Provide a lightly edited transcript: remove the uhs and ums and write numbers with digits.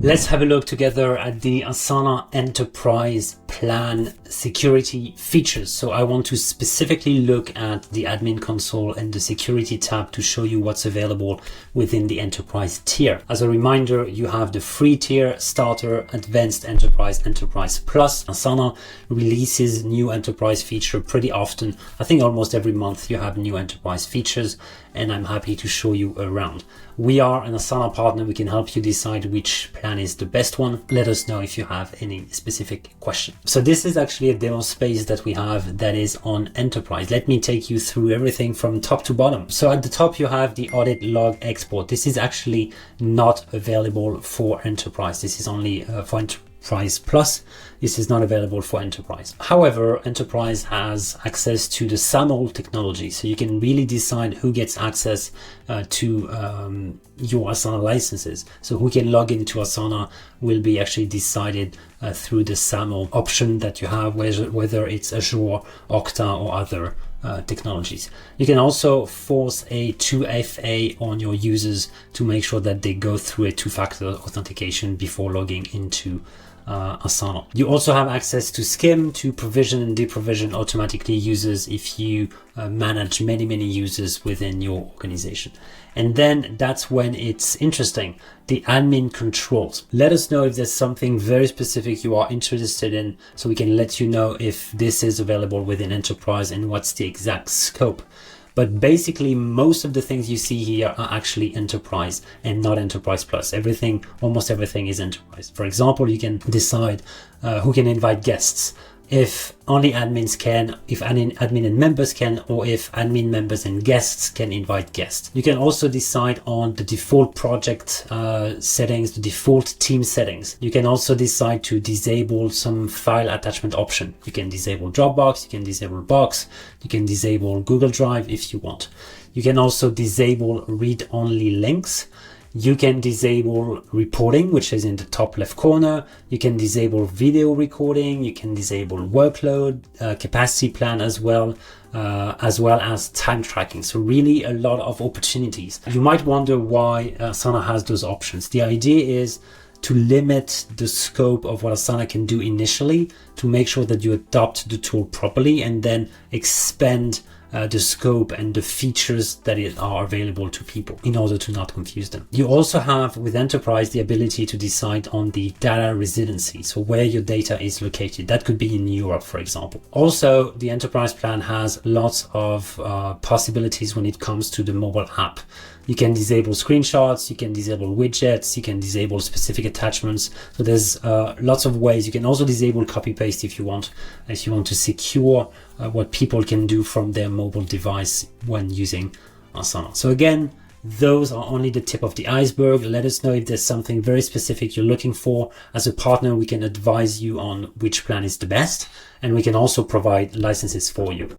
Let's have a look together at the Asana Enterprise Plan security features. So I want to specifically look at the admin console and the security tab to show you what's available within the enterprise tier. As a reminder, you have the free tier, starter, advanced enterprise, enterprise plus. Asana releases new enterprise feature pretty often. I think almost every month you have new enterprise features, and I'm happy to show you around. We are an Asana partner. We can help you decide which plan is the best one. Let us know if you have any specific question. So this is actually a demo space that we have that is on enterprise. Let me take you through everything from top to bottom. So at the top, you have the audit log export. This is actually not available for enterprise. This is only for Enterprise Plus. This is not available for enterprise. However, enterprise has access to the SAML technology, so you can really decide who gets access to your Asana licenses. So who can log into Asana will be actually decided through the SAML option that you have, whether it's Azure, Okta, or other technologies. You can also force a 2FA on your users to make sure that they go through a two-factor authentication before logging into Asana. You also have access to skim, to provision and deprovision automatically users if you manage many users within your organization. And then that's when it's interesting, the admin controls. Let us know if there's something very specific you are interested in, so we can let you know if this is available within enterprise and what's the exact scope. But basically, most of the things you see here are actually enterprise and not enterprise plus. Everything, almost everything is enterprise. For example, you can decide who can invite guests, if only admins can, if admin and members can, or if admin members and guests can invite guests. You can also decide on the default project settings, the default team settings. You can also decide to disable some file attachment option. You can disable Dropbox, you can disable Box, you can disable Google Drive if you want. You can also disable read-only links. You can disable reporting, which is in the top left corner. You can disable video recording. You can disable workload, capacity plan as well as time tracking. So really a lot of opportunities. You might wonder why Asana has those options. The idea is to limit the scope of what Asana can do initially, to make sure that you adopt the tool properly and then expand the scope and the features that are available to people in order to not confuse them. You also have with enterprise the ability to decide on the data residency, so where your data is located. That could be in Europe, for example. Also, the enterprise plan has lots of possibilities when it comes to the mobile app. You can disable screenshots, you can disable widgets, you can disable specific attachments. So there's lots of ways. You can also disable copy paste if you want to secure what people can do from their mobile device when using Asana. So again, those are only the tip of the iceberg. Let us know if there's something very specific you're looking for. As a partner, we can advise you on which plan is the best, and we can also provide licenses for you.